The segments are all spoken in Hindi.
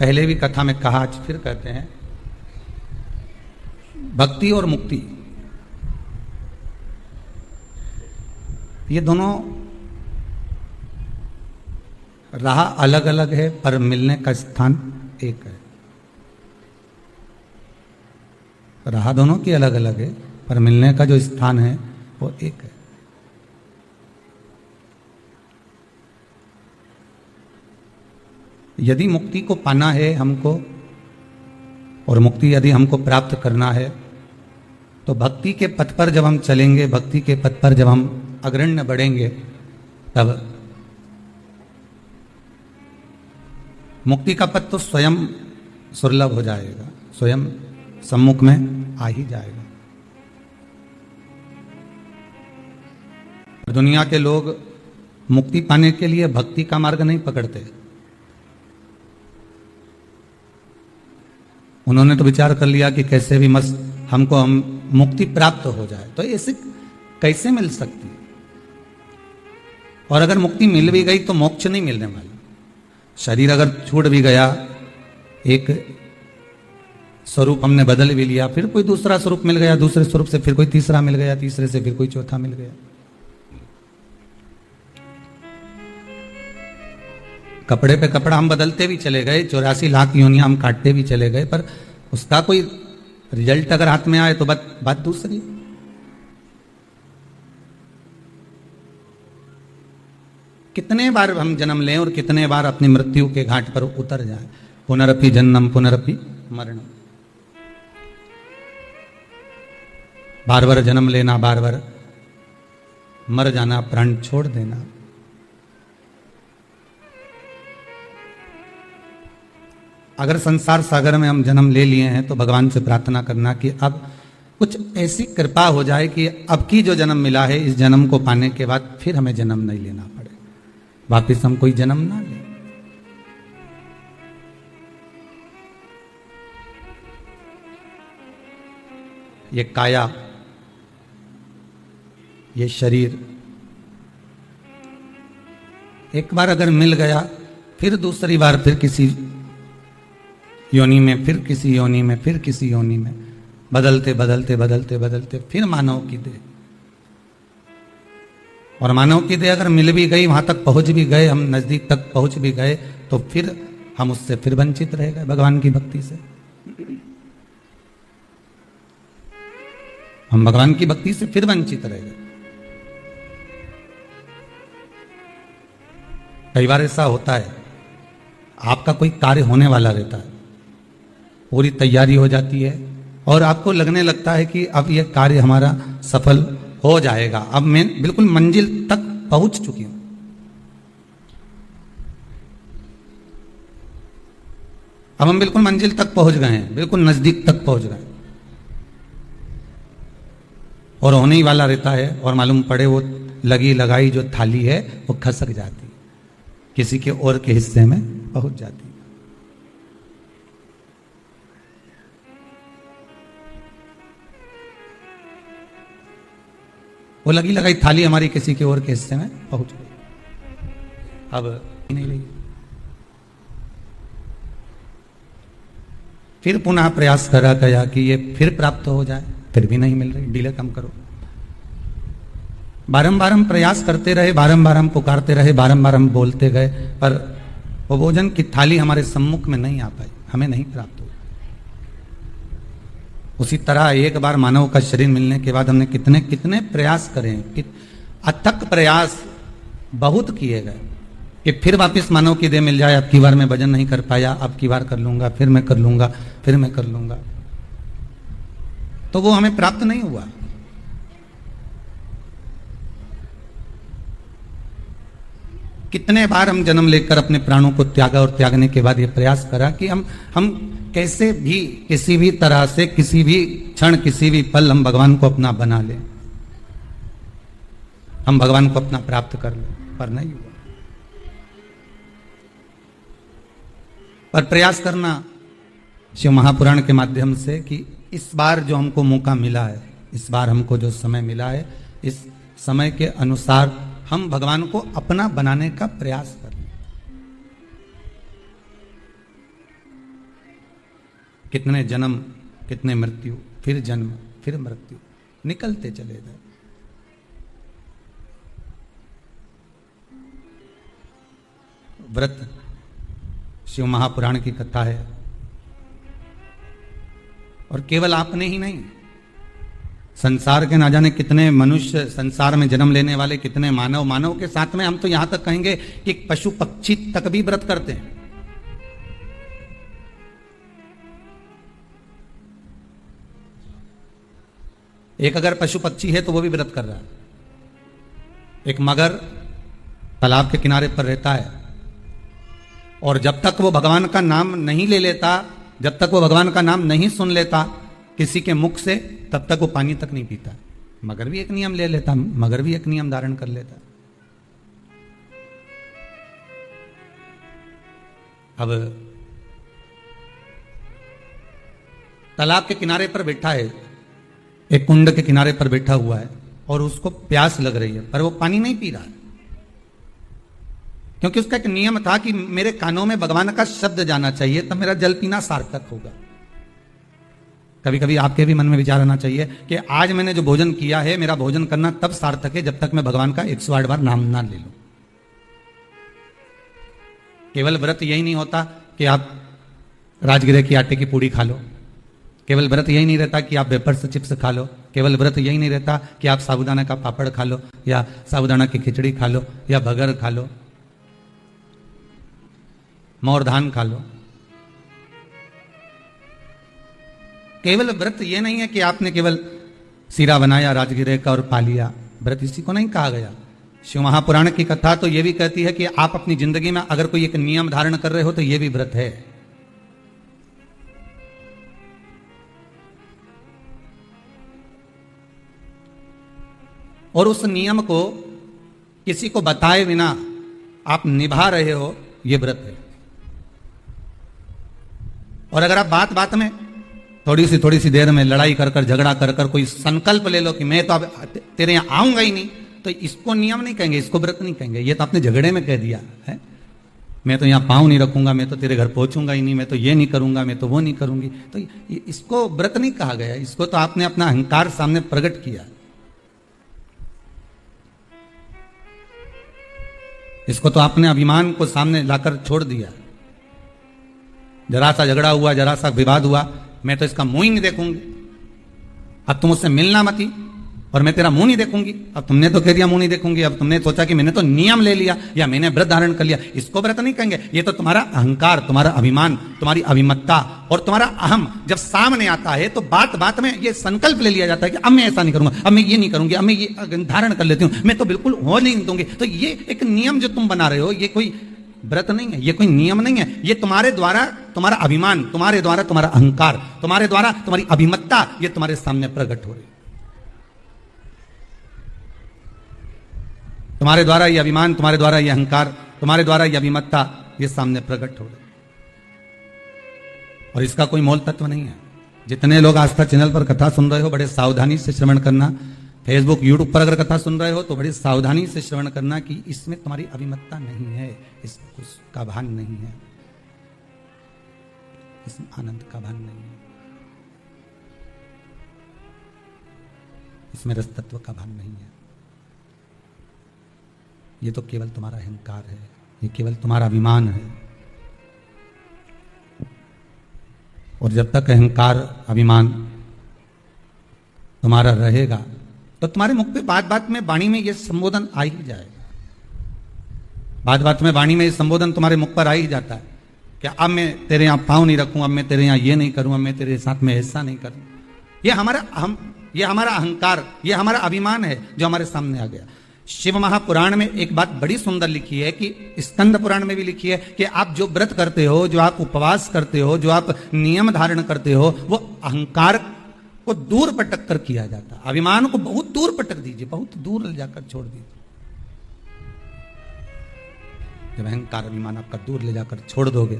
पहले भी कथा में कहा, आज फिर कहते हैं, भक्ति और मुक्ति ये दोनों राह अलग अलग है पर मिलने का स्थान एक है। राह दोनों की अलग अलग है पर मिलने का जो स्थान है वो एक है। यदि मुक्ति को पाना है हमको और मुक्ति यदि हमको प्राप्त करना है तो भक्ति के पथ पर जब हम चलेंगे, भक्ति के पथ पर जब हम अग्रण्य बढ़ेंगे, तब मुक्ति का पथ तो स्वयं सुलभ हो जाएगा, स्वयं सम्मुख में आ ही जाएगा। दुनिया के लोग मुक्ति पाने के लिए भक्ति का मार्ग नहीं पकड़ते। उन्होंने तो विचार कर लिया कि कैसे भी मस्त हमको हम मुक्ति प्राप्त हो जाए। तो ऐसे कैसे मिल सकती है? और अगर मुक्ति मिल भी गई तो मोक्ष नहीं मिलने वाला। शरीर अगर छूट भी गया, एक स्वरूप हमने बदल भी लिया, फिर कोई दूसरा स्वरूप मिल गया, दूसरे स्वरूप से फिर कोई तीसरा मिल गया, तीसरे से फिर कोई चौथा मिल गया। कपड़े पे कपड़ा हम बदलते भी चले गए, 84 लाख योनियां हम काटते भी चले गए, पर उसका कोई रिजल्ट अगर हाथ में आए तो बात दूसरी। कितने बार हम जन्म लें और कितने बार अपनी मृत्यु के घाट पर उतर जाएं। पुनरपि जन्म पुनरपि मरणम। बार बार जन्म लेना, बार बार मर जाना, प्राण छोड़ देना। अगर संसार सागर में हम जन्म ले लिए हैं तो भगवान से प्रार्थना करना कि अब कुछ ऐसी कृपा हो जाए कि अब की जो जन्म मिला है, इस जन्म को पाने के बाद फिर हमें जन्म नहीं लेना पड़े, वापिस हम कोई जन्म ना लें। ये काया, ये शरीर एक बार अगर मिल गया, फिर दूसरी बार फिर किसी योनि में, फिर किसी योनि में, फिर किसी योनि में, बदलते बदलते बदलते बदलते फिर मानव की देह। और मानव की देह अगर मिल भी गई, वहां तक पहुंच भी गए, हम नजदीक तक पहुंच भी गए, तो फिर हम उससे फिर वंचित रह गए, भगवान की भक्ति से। हम भगवान की भक्ति से फिर वंचित रह गए। कई बार ऐसा होता है, आपका कोई कार्य होने वाला रहता है, पूरी तैयारी हो जाती है और आपको लगने लगता है कि अब यह कार्य हमारा सफल हो जाएगा, अब मैं बिल्कुल मंजिल तक पहुंच चुकी हूं। अब हम बिल्कुल मंजिल तक पहुंच गए हैं, बिल्कुल नजदीक तक पहुंच गए, और होने ही वाला रहता है, और मालूम पड़े वो लगी लगाई जो थाली है वो खसक जाती है, किसी के और के हिस्से में पहुंच जाती है। वो लगी लगाई थाली हमारी किसी के और के हिस्से में पहुंच गई, अब नहीं रही। फिर पुनः प्रयास करा गया कि ये फिर प्राप्त हो जाए, फिर भी नहीं मिल रही, डिले कम करो। बारंबार हम प्रयास करते रहे, बारंबार हम पुकारते रहे, बारंबार हम बोलते गए, पर वो भोजन की थाली हमारे सम्मुख में नहीं आ पाई, हमें नहीं प्राप्त हुई। उसी तरह एक बार मानव का शरीर मिलने के बाद हमने कितने कितने प्रयास करे, अथक प्रयास बहुत किए गए कि फिर वापस मानव की देह मिल जाए। अब की बार मैं भजन नहीं कर पाया, अब की बार कर लूंगा, फिर मैं कर लूंगा, फिर मैं कर लूंगा, तो वो हमें प्राप्त नहीं हुआ। कितने बार हम जन्म लेकर अपने प्राणों को त्यागा और त्यागने के बाद ये प्रयास करा कि हम कैसे भी, किसी भी तरह से, किसी भी क्षण, किसी भी पल हम भगवान को अपना बना लें, हम भगवान को अपना प्राप्त कर लें, पर नहीं हुआ। पर प्रयास करना शिव महापुराण के माध्यम से कि इस बार जो हमको मौका मिला है, इस बार हमको जो समय मिला है, इस समय के अनुसार हम भगवान को अपना बनाने का प्रयास करें। कितने जन्म, कितने मृत्यु, फिर जन्म, फिर मृत्यु, निकलते चले गए। व्रत शिव महापुराण की कथा है, और केवल आपने ही नहीं, संसार के ना जाने कितने मनुष्य, संसार में जन्म लेने वाले कितने मानव, मानव के साथ में हम तो यहां तक कहेंगे कि पशु पक्षी तक भी व्रत करते हैं। एक अगर पशु पक्षी है तो वो भी व्रत कर रहा है। एक मगर तालाब के किनारे पर रहता है, और जब तक वो भगवान का नाम नहीं ले लेता, जब तक वो भगवान का नाम नहीं सुन लेता किसी के मुख से, तब तक वो पानी तक नहीं पीता। मगर भी एक नियम ले लेता, मगर भी एक नियम धारण कर लेता। अब तालाब के किनारे पर बैठा है, एक कुंड के किनारे पर बैठा हुआ है, और उसको प्यास लग रही है, पर वो पानी नहीं पी रहा है, क्योंकि उसका एक नियम था कि मेरे कानों में भगवान का शब्द जाना चाहिए, तब मेरा जल पीना सार्थक होगा। कभी कभी आपके भी मन में विचार आना चाहिए कि आज मैंने जो भोजन किया है, मेरा भोजन करना तब सार्थक है जब तक मैं भगवान का 108 बार नाम ना ले लूं। केवल व्रत यही नहीं होता कि आप राजगिरे की आटे की पूड़ी खा लो, केवल व्रत यही नहीं रहता कि आप वेफर्स चिप्स खा लो, केवल व्रत यही नहीं रहता कि आप साबूदाना का पापड़ खा लो, या साबूदाना की खिचड़ी खा लो, या बगर खा लो, मोर धान खा लो। केवल व्रत ये नहीं है कि आपने केवल सीरा बनाया राजगिरे का और पा लिया, व्रत इसी को नहीं कहा गया। शिव महापुराण की कथा तो ये भी कहती है कि आप अपनी जिंदगी में अगर कोई एक नियम धारण कर रहे हो तो ये भी व्रत है। और उस नियम को किसी को बताए बिना आप निभा रहे हो, ये व्रत है। और अगर आप बात बात में थोड़ी सी देर में लड़ाई कर कर, झगड़ा कर कर कोई संकल्प ले लो कि मैं तो अब तेरे यहां आऊंगा ही नहीं, तो इसको नियम नहीं कहेंगे, इसको व्रत नहीं कहेंगे। ये तो आपने झगड़े में कह दिया है, मैं तो यहां पांव नहीं रखूंगा, मैं तो तेरे घर पहुंचूंगा ही नहीं, मैं तो ये नहीं करूंगा, मैं तो वो नहीं करूंगी, तो इसको व्रत नहीं कहा गया। इसको तो आपने अपना अहंकार सामने प्रकट किया, इसको तो आपने अभिमान को सामने लाकर छोड़ दिया। जरा सा झगड़ा हुआ, जरा सा विवाद हुआ, मैं तो इसका मुंह ही नहीं देखूंगी, अब तुम उससे मिलना मत ही, और मैं तेरा मुंह नहीं देखूंगी। अब तुमने तो कह दिया मुंह नहीं देखूंगी, अब तुमने सोचा कि मैंने तो नियम ले लिया या मैंने व्रत धारण कर लिया, इसको व्रत नहीं कहेंगे। ये तो तुम्हारा अहंकार, तुम्हारा अभिमान, तुम्हारी अभिमत्ता और तुम्हारा अहम जब सामने आता है तो बात बात में ये संकल्प ले लिया जाता है कि अब मैं ऐसा नहीं करूंगा, अब मैं ये नहीं करूंगी, अब मैं ये धारण कर लेती हूं, मैं तो बिल्कुल हो नहीं दूंगी। तो ये एक नियम जो तुम बना रहे हो, ये कोई व्रत नहीं है, ये कोई नियम नहीं है, ये तुम्हारे द्वारा तुम्हारा अभिमान, तुम्हारे द्वारा तुम्हारा अहंकार, तुम्हारे द्वारा तुम्हारी अभिमत्ता, ये तुम्हारे सामने प्रकट हो रही है। तुम्हारे द्वारा ये अभिमान, तुम्हारे द्वारा ये अहंकार, तुम्हारे द्वारा ये अभिमत्ता, ये सामने प्रकट हो रही है, और इसका कोई मोल तत्व नहीं है। जितने लोग आस्था चैनल पर कथा सुन रहे हो, बड़े सावधानी से श्रवण करना। फेसबुक यूट्यूब पर अगर कथा सुन रहे हो तो बड़ी सावधानी से श्रवण करना कि इसमें तुम्हारी अभिमत्ता नहीं है, इसका भान नहीं है, इसमें आनंद का भान नहीं है, इसमें रस तत्व का भान नहीं है। ये तो केवल तुम्हारा अहंकार है, ये केवल तुम्हारा अभिमान है। और जब तक अहंकार अभिमान तुम्हारा रहेगा तो तुम्हारे मुख पे बात बात में वाणी में ये संबोधन आ ही जाएगा। बात बात में वाणी में ये संबोधन तुम्हारे मुख पर आ ही जाता है कि अब मैं तेरे यहां पांव नहीं रखूं, अब मैं तेरे यहां ये नहीं करूं, अब मैं तेरे साथ में ऐसा नहीं करूं। ये हमारा अहंकार, ये हमारा अभिमान है जो हमारे सामने आ गया। शिव महापुराण में एक बात बड़ी सुंदर लिखी है, कि स्कंद पुराण में भी लिखी है कि आप जो व्रत करते हो, जो आप उपवास करते हो, जो आप नियम धारण करते हो, वो अहंकार को दूर पटक कर किया जाता है। अभिमान को बहुत दूर पटक दीजिए, बहुत दूर ले जाकर छोड़ दीजिए। जब अहंकार अभिमान आपका दूर ले जाकर छोड़ दोगे,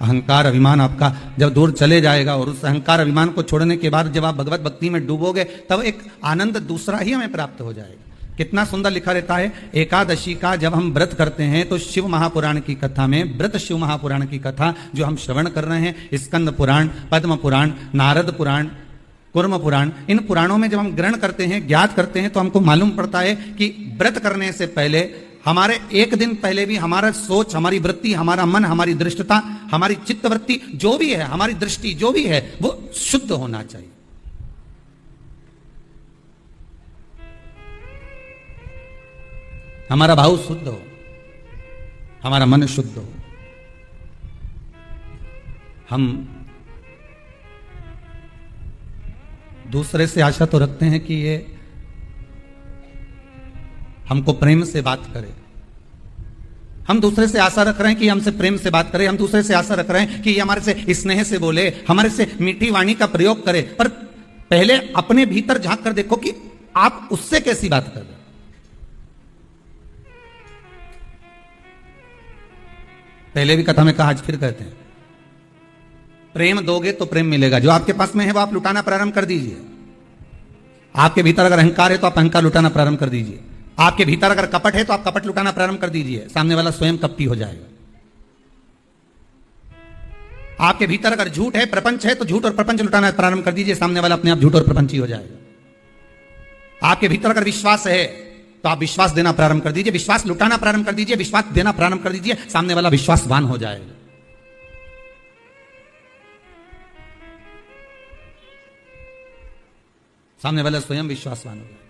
अहंकार अभिमान आपका जब दूर चले जाएगा, और उस अहंकार अभिमान को छोड़ने के बाद जब आप भगवत भक्ति में डूबोगे, तब एक आनंद दूसरा ही हमें प्राप्त हो जाएगा। कितना सुंदर लिखा रहता है। एकादशी का जब हम व्रत करते हैं तो शिव महापुराण की कथा में, व्रत शिव महापुराण की कथा जो हम श्रवण कर रहे हैं, स्कंद पुराण, पद्म पुराण, नारद पुराण, कुर्म पुराण, इन पुराणों में जब हम ग्रहण करते हैं, ज्ञात करते हैं, तो हमको मालूम पड़ता है कि व्रत करने से पहले हमारे एक दिन पहले भी हमारा सोच, हमारी वृत्ति, हमारा मन, हमारी दृष्टता, हमारी चित्तवृत्ति जो भी है, हमारी दृष्टि जो भी है, वो शुद्ध होना चाहिए। हमारा भाव शुद्ध हो, हमारा मन शुद्ध हो। हम दूसरे से आशा तो रखते हैं कि ये हमको प्रेम से बात करे, हम दूसरे से आशा रख रहे हैं कि हमसे प्रेम से बात करे, हम दूसरे से आशा रख रहे हैं कि ये हमारे से स्नेह से बोले, हमारे से मीठी वाणी का प्रयोग करे। पर पहले अपने भीतर झांक कर देखो कि आप उससे कैसी बात कर रहे हैं। पहले भी कथा में कहा, आज फिर कहते हैं, प्रेम दोगे तो प्रेम मिलेगा। जो आपके पास में है वो आप लुटाना प्रारंभ कर दीजिए। आपके भीतर अगर अहंकार है तो आप अहंकार लुटाना प्रारंभ कर दीजिए। आपके भीतर अगर कपट है तो आप कपट लुटाना प्रारंभ कर दीजिए, सामने वाला स्वयं कपटी हो जाएगा। आपके भीतर अगर झूठ है, प्रपंच है, तो झूठ और प्रपंच लुटाना प्रारंभ कर दीजिए, सामने वाला अपने आप झूठ और प्रपंची हो जाएगा। आपके भीतर अगर विश्वास है तो आप विश्वास देना प्रारंभ कर दीजिए, विश्वास लुटाना प्रारंभ कर दीजिए, विश्वास देना प्रारंभ कर दीजिए, सामने वाला विश्वासवान हो जाएगा। सामने वाला स्वयं विश्वासवान हो जाएगा।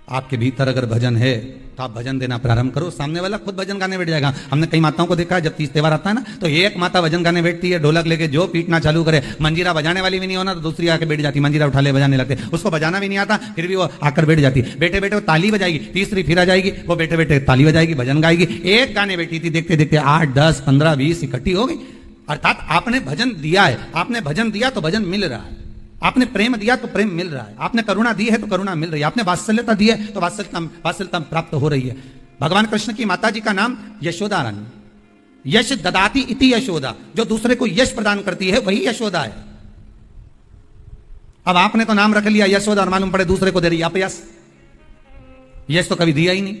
आपके भीतर अगर भजन है तो आप भजन देना प्रारंभ करो, सामने वाला खुद भजन गाने बैठ जाएगा। हमने कई माताओं को देखा है, जब तीज त्योहार आता है ना, तो एक माता भजन गाने बैठती है, ढोलक लेके जो पीटना चालू करे, मंजीरा बजाने वाली भी नहीं होना तो दूसरी आके बैठ जाती, मंजीरा उठा ले बजाने लगते, उसको बजाना भी नहीं आता, फिर भी वो आकर बैठ जाती। बैठे बैठे वो ताली बजाएगी, तीसरी फिर आ जाएगी, वो बैठे बैठे ताली बजाएगी, भजन गाएगी। एक गाने बैठी थी, देखते देखते 8, 10, 15, 20 इकट्ठी हो गई। अर्थात आपने भजन दिया है, आपने भजन दिया तो भजन मिल रहा है, आपने प्रेम दिया तो प्रेम मिल रहा है, आपने करुणा दी है तो करुणा मिल रही है, आपने वात्सल्यता दी है तो वात्सल्यता प्राप्त हो रही है। भगवान कृष्ण की माता जी का नाम यशोदा रानी, यश ददाती इति यशोदा, जो दूसरे को यश प्रदान करती है वही यशोदा है। अब आपने तो नाम रख लिया यशोदा और मालूम पड़े दूसरे को दे रही अपयश। यश तो कभी दिया ही नहीं।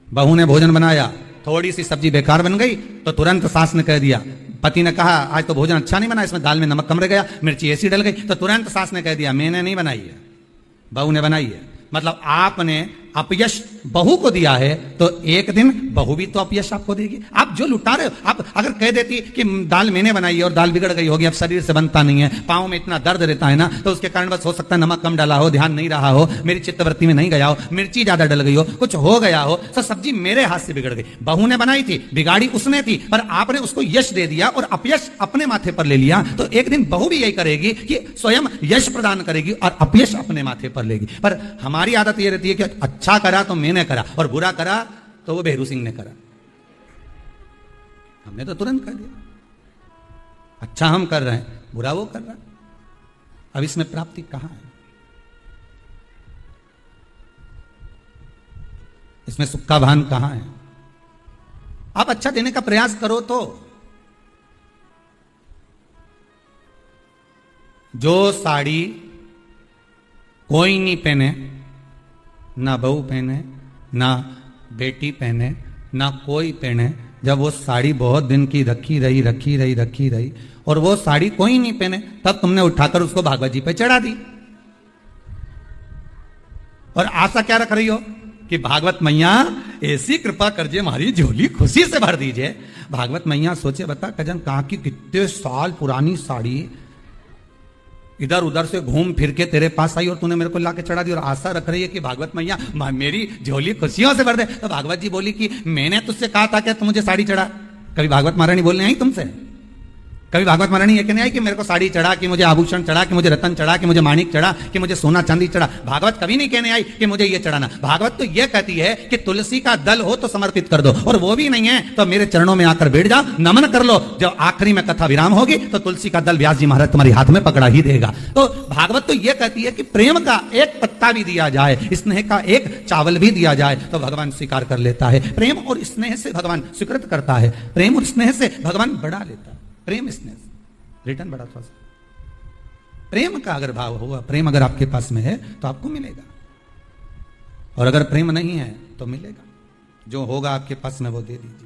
बहू ने भोजन बनाया, थोड़ी सी सब्जी बेकार बन गई तो तुरंत सास ने कह दिया, पति ने कहा आज तो भोजन अच्छा नहीं बना, इसमें दाल में नमक कम रह गया, मिर्ची ऐसी डल गई, तो तुरंत सास ने कह दिया मैंने नहीं बनाई है, बहू ने बनाई है। मतलब आपने अपयश बहू को दिया है तो एक दिन बहू भी तो अपयश आपको देगी। आप जो लुटा रहे हो, आप अगर कह देती कि दाल मैंने बनाई है और दाल बिगड़ गई होगी, अब शरीर से बनता नहीं है, पाँव में इतना दर्द रहता है ना, तो उसके कारण बस हो सकता है नमक कम डाला हो, ध्यान नहीं रहा हो, मेरी चित्तवृत्ति में नहीं गया हो, मिर्ची ज्यादा डल गई हो, कुछ हो गया हो, तो सब्जी मेरे हाथ से बिगड़ गई। बहू ने बनाई थी, बिगाड़ी उसने थी, पर आपने उसको यश दे दिया और अपयश अपने माथे पर ले लिया, तो एक दिन बहू भी यही करेगी कि स्वयं यश प्रदान करेगी और अपयश अपने माथे पर लेगी। पर हमारी आदत यह रहती है कि अच्छा करा तो मैंने करा और बुरा करा तो वो बेहरू सिंह ने करा। हमने तो तुरंत कर दिया, अच्छा हम कर रहे हैं, बुरा वो कर रहा है। अब इसमें प्राप्ति कहां है? इसमें सुख का भान कहां है? आप अच्छा देने का प्रयास करो तो जो साड़ी कोई नहीं पहने, ना बहू पहने, ना बेटी पहने, ना कोई पहने, जब वो साड़ी बहुत दिन की रखी रही और वो साड़ी कोई नहीं पहने, तब तुमने उठाकर उसको भागवत जी पे चढ़ा दी और आशा क्या रख रही हो कि भागवत मैया ऐसी कृपा करजे हमारी झोली खुशी से भर दीजिए। भागवत मैया सोचे बता कजन कहां की कितने साल पुरानी साड़ी इधर उधर से घूम फिर के तेरे पास आई और तूने मेरे को लाके चढ़ा दी और आशा रख रही है कि भागवत मैया मेरी झोली खुशियों से भर दे। तो भागवत जी बोली कि मैंने तुझसे कहा था कि तू मुझे साड़ी चढ़ा। कभी भागवत महारानी बोलने आई तुमसे? कभी भागवत महारानी ये कहने आई कि मेरे को साड़ी चढ़ा, कि मुझे आभूषण चढ़ा, कि मुझे रतन चढ़ा, कि मुझे माणिक चढ़ा, कि मुझे सोना चांदी चढ़ा? भागवत कभी नहीं कहने आई कि मुझे ये चढ़ाना। भागवत तो ये कहती है कि तुलसी का दल हो तो समर्पित कर दो, और वो भी नहीं है तो मेरे चरणों में आकर बैठ जाओ, नमन कर लो। जब आखिरी में कथा विराम होगी तो तुलसी का दल व्यास जी महाराज तुम्हारे हाथ में पकड़ा ही देगा। तो भागवत तो ये कहती है कि प्रेम का एक पत्ता भी दिया जाए, स्नेह का एक चावल भी दिया जाए तो भगवान स्वीकार कर लेता है। प्रेम और स्नेह से भगवान स्वीकृत करता है, प्रेम और स्नेह से भगवान बढ़ा लेता है। प्रेम स्नेह रिटर्न बड़ा थोड़ा सा प्रेम का अगर भाव होगा, प्रेम अगर आपके पास में है तो आपको मिलेगा, और अगर प्रेम नहीं है तो मिलेगा। जो होगा आपके पास में वो दे दीजिए।